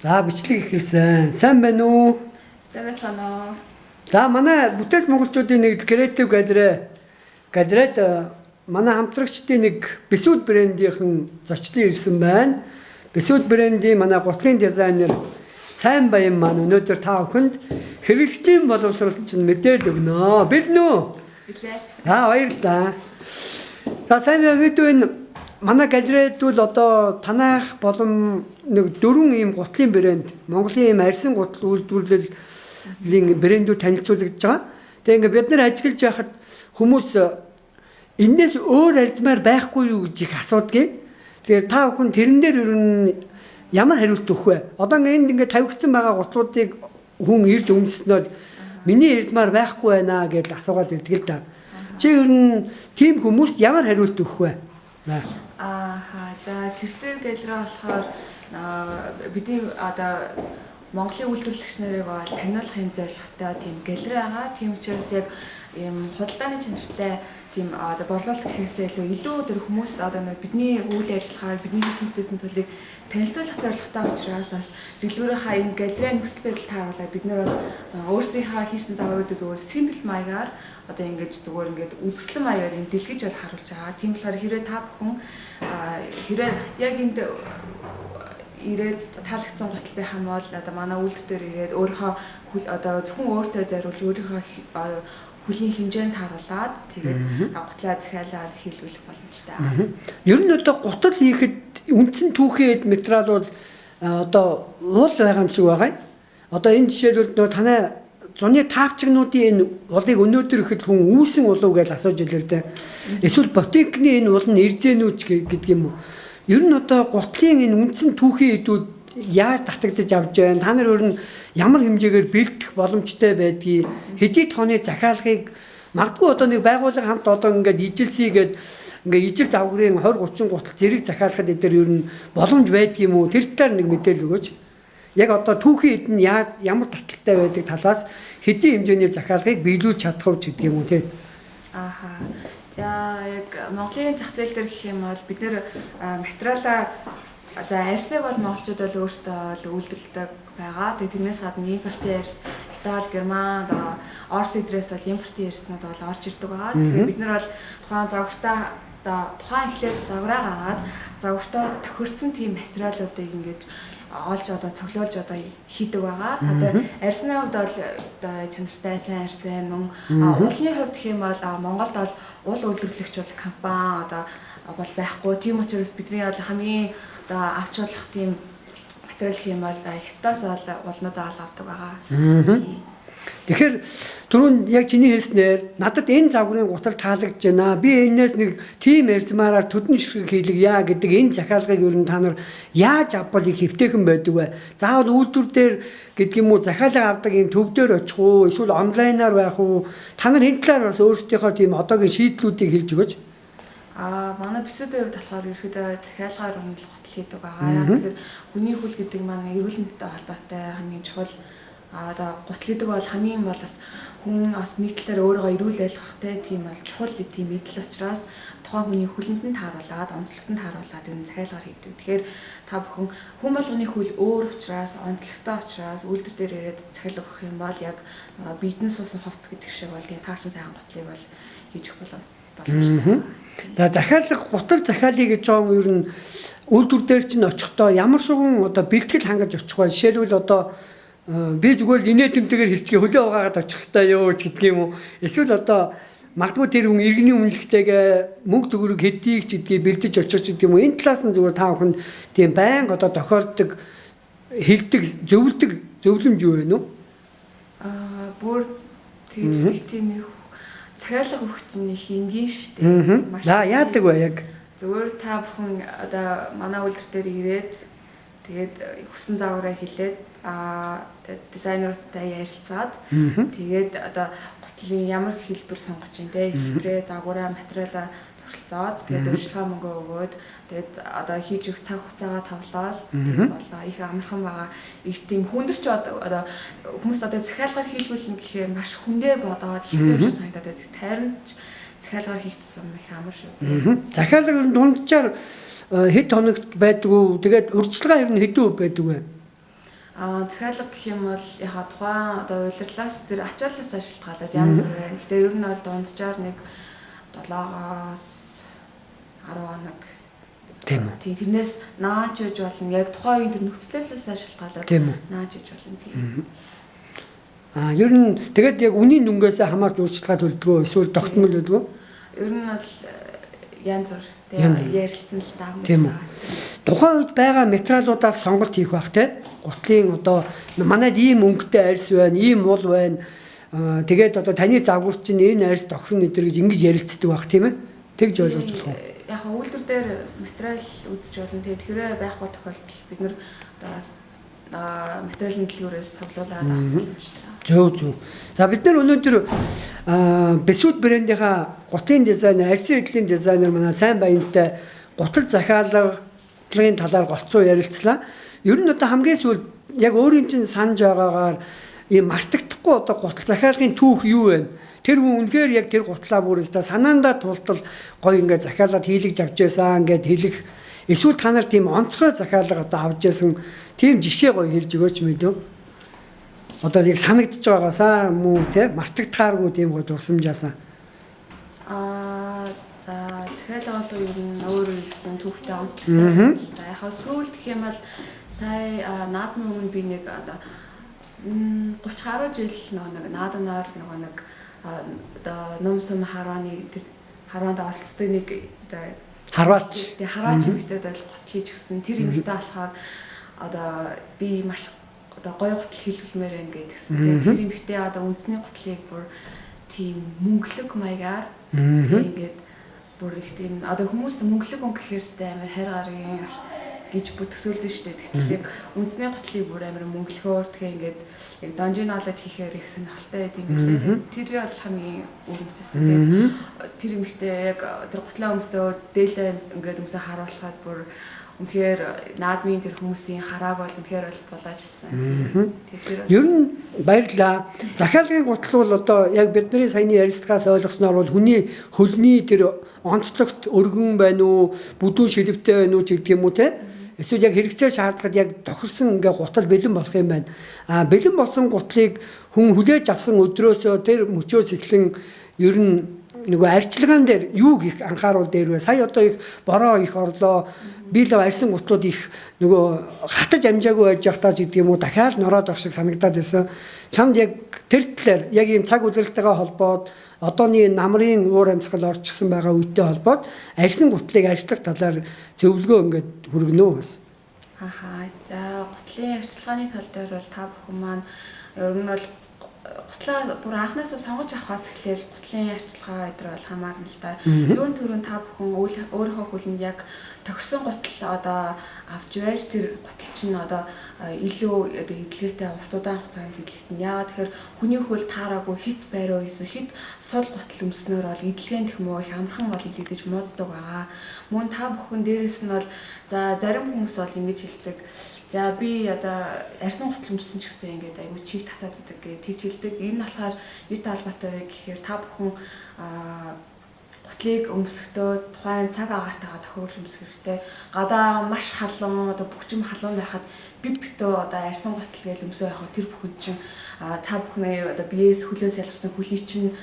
За бичлэг эхэлсэн. Сайн байна уу? Сайн байна. За манай бүтээл монголчуудын нэг Creative Gathering манай хамтрагчдын нэг Бисүүд брендийнхэн зочлон ирсэн байна. Бисүүд брендийн манай гутлын дизайнер Сайн Баян маань өнөөдөр та бүхэнд хэрэглэгчийн боловсролч нь мэдээлэл өгнө. Бэлнэ үү? Билээ. Баярлалаа. За сайн байна мэдүү энэ манай галерейд бол одоо танах болон нэг 4 ийм гутлын брэнд Монголын ийм арьсан гутал үйлдвэрлэлийн брэндүүд танилцуулагдж байгаа. Тэгээ ингээд бид нар ажиллаж байхад хүмүүс энэс өөр арьсмаар байхгүй юу гэж их асуудгийг. Тэгээ та бүхэн тэрэн дээр ер нь ямар хариулт өгөх вэ? Одоо ингээд тавигдсан байгаа гутлуудыг хүн ирж өмснөд миний арьсмаар байхгүй байна гэж асуугаад ирдэг л да. Чи ер нь тийм хүмүүст ямар хариулт өгөх вэ? За Creative Gathering болохоор бидний одоо Монголын үйлдвэрлэгч нарыг таниулахын зорилготой тийм галерей байгаа. Тийм учраас яг ийм худалдааны чанартай тийм одоо борлуулалт гэхээсээ илүү тэр хүмүүст одоо бидний үйл ажиллагааг бидний хийсэн бүтээсэн зүйлийг танилцуулах зорилготой учраас бас дэлгүүрийнхаа энэ галерейн нөхцөл байдал тааруулаад бид нар өөрсдийнхээ хийсэн загваруудыг зүгээр симпл маягаар одоо ингэж зүгээр ингээд үзэсгэлэн маягаар энэ дэлгэж бол харуулж байгаа. Тийм болохоор хэрвээ та бүхэн хэрвээ яг энд ирээд таалагдсан гутал байх юм бол одоо манай үйлдвэр ирээд өөрийнхөө одоо зөвхөн өөртөө зориулж өөрийнхөө хүлийн хэмжээнд тааруулаад тэгээд гутлаа захиалаад хийлгүүлэх боломжтой. Ер нь одоо гутал хийхэд үндсэн түүхийн материал бол одоо уул байгаа юм шиг байгаа. Одоо энэ жишээлбэл нөө танай зуны таавчгнуудын энэ улыг өнөөдөр ихэд хүн үүсэн улуу гэж асууж илэр дээ. Эсвэл ботинкны энэ уул нь эрзэнүүч гэдэг юм уу? Ер нь одоо гутлын энэ үндсэн түүхийн эдүүд яаж татагдаж авч байна? Та нар өөр нь ямар хэмжээгээр бэлдэх боломжтой байдгийг хэдий тооны захиалгыг магадгүй одоо нэг байгууллага хамт одоо ингээд ижилсийгээд ингээд ижил завгрын 20 30 гутал зэрэг захиалахад эдгээр ер нь боломж байдгийм үү? Тэр талаар нэг мэдээлэл өгөөч. Яг одоо түүхийн эд нь ямар таталтай байдаг талаас хэдий хэмжээний захиалгыг биелүүлж чадах уу гэдэг юм уу те? За яг Монголын зах зээл дээр гэх юм бол бид нэр материалаа за арьсыг бол монголчууд бол өөрсдөө үйлдвэрлэдэг байгаа. Тэгээ тэрнээс гадна импортын арьс Итали, Герман, Орос эдрээс бол импортын арьснууд бол орж ирдэг байгаа. Тэгээ бид нар бол тухайн загвартаа тухайн эхлээд загвараа гаргаад загвартаа тохирсон тийм материалуудыг ингэж олж одоо цоглуулж одоо хийдэг байгаа. Одоо арьсны хувьд бол одоо чанартай сайн арьс мөн уулны хувьд гэх юм бол Монголд бол уул үйлдвэрлэгч бол компани одоо бол байхгүй. Тийм учраас бидний бол хамгийн одоо авч болох тийм материал гэх юм бол Хятадаас бол уулнуудаа авдаг байгаа. Тэгэхээр түрүүнд яг чиний хэлснээр надад энэ загварын гутал таалагдж байна. Би энэс нэг тим арьсмаараар төдөн ширхэг хийлгье гэдэг энэ захиалгыг ер нь та нар яаж авбал их хэвтэйхэн байдаг вэ? Заавал үйлдвэр дээр гэдэг юм уу захиалга авдаг энэ төв дээр очих уу? Эсвэл онлайнаар байх уу? Та нар энэ талаар бас өөрсдийнхөө тийм одоогийн шийдлүүдийг хэлж өгөөч. Манай бисүүдийн хувьд болохоор ерөөдөө захиалгаар өмнө гутал хийдэг байгаа. Яг тэгэхээр хүний хөл гэдэг маань эрүүл мэндэд холбоотой хамгийн чухал одоо гутал гэдэг бол хамгийн бол бас хүн бас нэг талаар өөрийгөө эрүүл байлгахтай тийм бол чухал тийм мэдл учраас тухайн хүний хөлөнд нь тааруулаад онцлогт нь тааруулаад энэ захиалгаар хийдэг. Тэгэхээр та бүхэн хүн болгоны хөл өөр учраас онцлогтой учраас үйлдвэр дээр ирээд захиалга өгөх юм бол яг биедэн суусан хувцс гэдэг шиг бол тийм таарсан сайхан гутлыг бол хийж өгөх боломжтой. За захиалга гутал захиалъя гэж байгаа юм ер нь үйлдвэр дээр чинь очихдоо ямар шуган одоо бэлтгэл хангаж очих вэ? Жишээлбэл одоо би зүгээр инээ тэмтэгээр хэлчихээ хөлөө угаагаад очих хэрэгтэй юу гэдэг юм уу? Эсвэл одоо магадгүй тэр хүн иргэний үнэлэхтэйгээ мөнгө төгрөг хэдийг ч гэдгийг бэлдэж очих гэдэг юм уу? Энэ талаас нь зүгээр та бүхэнд тийм байнга одоо тохиолддог хилдэг зөвлөмж юу вэ нүү? Бүр тийм захиалга өгч нэг энгийн штэ. За яадаг вэ яг? Зүгээр та бүхэн одоо манай үйлдвэр дээр ирээд тэгээд хүссэн загвараа хэлээд дизайнеруудтай ярилцаад тэгээд одоо гутлын ямар хэлбэр сонгож чинь те хэлбэрээ загвараа материалаа тогтолцоод тэгээд өөрчлөлт мөнгө өгөөд тэгээд одоо хийж өгөх цаг хугацаагаа тавлаад тэгээд болоо их амархан байгаа. Их тийм хүндэрч одоо хүмүүс одоо захиалгаар хийлгүүлнэ гэхээр маш хүндээ бодоод хэцүү санагдаад байдаг. Тайрамч захиалгаар хийгдсэн их амар шүү. Захиалга ер нь дунджаар хэд хоногт байдгүй. Тэгээд урьдчилгаа ер нь хэдэн өв байдаг вэ? Захиалга гэх юм бол яхаа тухайн одоо улирлаас тэр ачааллаас ашиглаад янз бүр байна. Гэтэ ер нь бол дунджаар нэг 7-аас 10 хоног. Тийм үү. Тийм тэрнээс нааж үж болно. Яг тухайн үеийн тэр нөхцөлөөс ашиглаад нааж үж болно тийм. Ер нь тэгээд яг үнийн дүнгээс хамаарч өөрчлөлт төлдгөө эсвэл тогтмол өгдгөө? Ер нь бол янз бүр ярилцсан л та хүмүүс. Тийм үү. Тухайн үед байгаа материалуудаас сонголт хийх байх те. Гутлын одоо манайд ийм өнгөтэй арьс байна, ийм мул байна. Тэгээд одоо таны загвар чинь энэ арьс тохирно өдр гэж ингэж ярилцдаг байх тийм ээ. Тэгж ойлгож болох уу? Яг үйлдвэр дээр материал үзэж болно. Тэгээд тэрэ байхгүй тохиолдолд бид нэр одоо материалын дэлгүүрээс цуглуулад авах юм шиг. Зөв. За бид нар өнөөдөр Бэсүүд брэндийнхаа гутын дизайнер, арьсын эдлийн дизайнер манай сайн баянтай гутал захиалгын талаар голцоо ярилцлаа. Ер нь одоо хамгийн сүүлд яг өөрийн чинь санаж байгаагаар ийм мартагдахгүй одоо гутал захиалгын түүх юу вэ? Тэр хүн үнэхээр яг тэр гутлаа бүрээсээ санаандаа тултал гоё ингээд захиалаад хийлгэж авч байсан ингээд хэлэх. Эсвэл та нар тийм онцгой захиалга одоо авч байсан тийм жишээ гоё хэлж өгөөч мэдв. Одоо яг санагдчихж байгаасаа мүү те мартагдахааргүй тийм гоё дурсамжаасаа. За захиалга бол ер нь өөр гэсэн түүхтэй онцлогтой. Яг сүүлд гэх юм бол сая наадмын өмнө би нэг одоо 30 гаруй жил нэг наадмаар нэг одоо номсом харваны тэр харванд оролцдог нэг одоо харваач эмэгтэй бол гутлж гисэн тэр эмэгтэй болохоор одоо би маш одоо гоё гутал хэлбэлмээр байна гэдгсэн. Тэгээд тэр эмэгтэй одоо үндэсний гутлыг бүр тийм мөнгөлөг маягаар ингээд бүр их тийм одоо хүмүүс мөнгөлөг өнгө гэхээрстэй амар хайр гаргийн гэж төсөөлдөг шүү дээ. Тэгэхээр үндэсний гутлыг бүр амар мөнгөлгөөр тэгээ ингээд яг донжиноолоод хийхээр их сонирхолтой байт юм лээ. Тэр бол хамгийн өрөмцсөн. Тэр эмэгтэй яг тэр гутлаа өмсөө дээлээ ингээд өмсөө харуулхаад бүр үнэхээр наадмын тэр хүмүүсийн харааг бол үнэхээр бол булаажсан. Ер нь баярлаа. Захиалгын гутал бол одоо яг бидний саяны ярилцлагаас ойлгосноор бол хүний хөлний тэр онцлогт өргөн байна уу, бүдүүн шилвтэй байна уу ч гэдэг юм уу те. Эсвэл яг хэрэгцээ шаардлагад яг тохирсон ингээ гутал бэлэн болох юм байна. Бэлэн болсон гутлыг хүн хүлээж авсан өдрөөсөө тэр мөчөөс эхлэн ер нь нөгөө арчилгаан дээр юу их анхааруул дээр вэ? Сая одоо их бороо их орлоо. Би л арьсан гутлууд их нөгөө хатаж амжаагүй байж явах таа гэдэг юм уу дахиад нороод байх шиг санагдаад байсан. Чамд яг тэр талаар яг ийм цаг үеэртэйгээ холбоод одооний намрын уур амьсгал орчихсон байгаа үедээ холбоод арьсан гутлыг ажиллах талаар зөвлөгөө ингээд хүргэнэ үү? За гутлын арчилгааны тал дээр бол та бүхэн маань ер нь бол гутлаа бүр анхнаасаа сонгож авахаас эхлээл гутлын арчилгаа эдэр бол хамаарна л да. Юун төрөнд та бүхэн өөрийнхөө хөлөнд яг тохирсон гутал одоо авч байж тэр гутал чинь одоо илүү одоо эдлгээтэй урт удаан хугацаанд эдлэгдэн. Яагаад тэгэхээр хүний хөл таараагүй хит байруу хийсэн хит сул гутал өмснөөр бол эдлэгээн гэх юм уу их амархан бол эдлэгдэж мууддаг байгаа. Мөн та бүхэн дээрэс нь бол за зарим хүмүүс бол ингэж хэлдэг. За би одоо арьсан гутал өмссөн ч гэсэн ингээд айгу чиг татаад байдаг гэж тийчилдэг. Энэ болохоор юутай холбоотой вэ гэхээр та бүхэн гутлыг өмсөхдөө тухайн цаг агартайгаа тохируулж өмсөх хэрэгтэй. Гадаа маш халуун одоо бүгчим халуун байхад бив битөө одоо арьсан гутал гэж өмсөө явах тэр бүхэн чинь та бүхний одоо биеэс хөлөөс ялгарсан хөлий чинь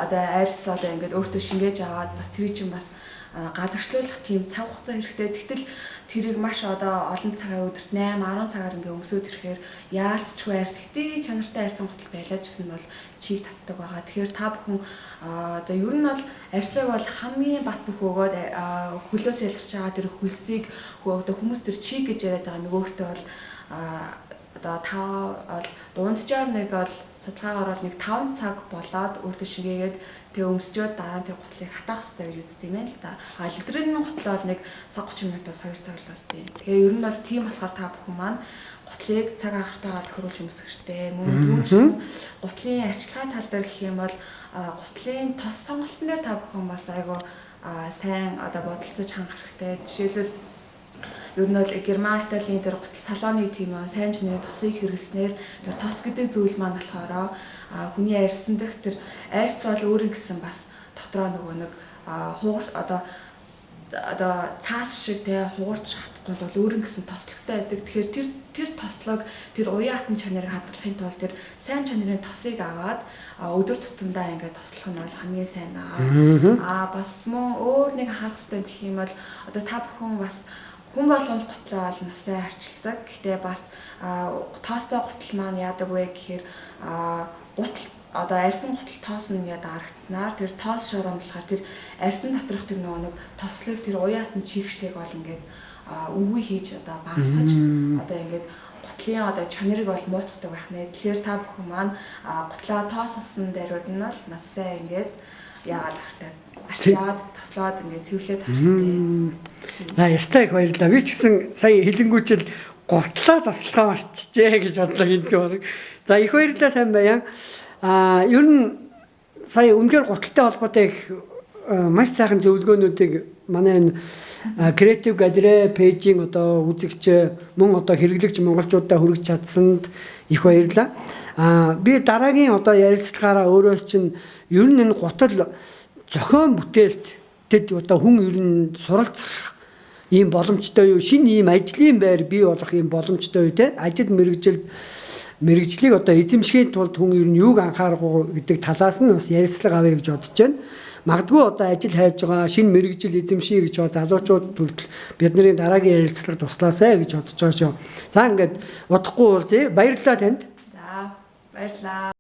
одоо арьс одоо ингээд өөртөө шингээж аваад бас тэр чинь бас гадагшлуулах тийм цаг хугацаа хэрэгтэй. Тэгтэл тэрийг маш одоо олон цагаар өдөрт 8-10 цагаар ингээ өмсөд ирэхээр яалтчгүй арьс гэтээ чанартай арьсан гутал байлаа гэсэн бол чиг татдаг байгаа. Тэгэхээр та бүхэн одоо ер нь бол арьсыг бол хамгийн бат бөх өгөөд хөлөөс ялгарч байгаа тэр хөлсийг одоо хүмүүс тэр чиг гэж яриад байгаа нөгөөхтөө бол одоо та бол дунджаар нэг бол судалгаагаар бол нэг 5 цаг болоод өөртөө шингээгээд тэг өмсчөөд дараа нь тэр гутлыг хатаах хэрэгтэй гэж үздэг юм байна л да. Литрийн гутлаа бол нэг цаг 30 минутаас 2 цаг л болтой. Тэгээ ер нь бол тийм болохоор та бүхэн маань гутлыг цаг агартайгаа тохируулж өмсөх хэрэгтэй. Мөн түүнчлэн гутлын арчилгаа тал дээр гэх юм бол гутлын тос сонголтын дээр та бүхэн бас айгу сайн одоо бодолцож хангах хэрэгтэй. Жишээлбэл ер нь бол Герман, Италийн тэр гутал салооны тийм сайн чанарын тосыг хэрэглэснээр тэр тос гэдэг зүйл маань болохоор хүний арьсан дэх тэр арьс бол өөрөө гэсэн бас дотроо нөгөө нэг хуугар одоо одоо цаас шиг те хуурч хатахгүй бол өөрөнгө гэсэн тослогтой байдаг. Тэгэхээр тэр тослог тэр уян хатан чанарыг хадгалахын тулд тэр сайн чанарын тосыг аваад өдөр тутамдаа ингээд тослох нь бол хамгийн сайн байгаа. Бас мөн өөр нэг анхаарах хэрэгтэй гэх юм бол одоо та бүхэн бас хүн болгонд гутлаа бол насаа харчилдаг. Гэхдээ бас тоостой гутал маань яадаг вэ гэхээр гутал одоо арьсан гутал тоос нь ингээд харагдсанаар тэр тоос шорон болохоор тэр арьсан доторх тэр нөгөө нэг тослог тэр уян хатан чигшлийг бол ингээд үгүй хийж одоо багасгаж одоо ингээд гутлын одоо чанарыг бол муутгадаг байх нэ. Тэгэхээр та бүхэн маань гутлаа тооссон даруйд нь л насаа ингээд яагаад хартай арчаад таслаад ингээд цэвэрлээд хартай. Ястай их баярлалаа. Би ч гэсэн сая хэлэнгүүчл гутлаа таслахаа марчжээ гэж бодлоо энэ баг. За их баярлалаа, сайн байна. Ер нь сая үнээр гуталтай холбоотой их маш сайхан зөвлөгөөнүүдийг манай энэ Creative Gallery пэйжийн одоо үзэгч мөн одоо хэрэглэгч монголчуудаа хүргэж чадсанд их баярлалаа. Би дараагийн одоо ярилцлагаараа өөрөөс чинь ер нь энэ гутал зохион бүтээлт тэд одоо хүн ер нь суралцах ийм боломжтой юу, шинэ ийм ажлын байр бий болох ийм боломжтой юу те, ажил мэрэгжлийг одоо эзэмшихийн тулд хүн ер нь юуг анхаарах уу гэдэг талаас нь бас ярилцлага авъя гэж бодож байна. Магадгүй одоо ажил хайж байгаа шинэ мэрэгжил эзэмшийе гэж байгаа залуучууд төрөл бидний дараагийн ярилцлага туслаасай гэж бодож байгаа шүү. За ингээд удахгүй уулзъя. Баярлалаа танд. За баярлалаа.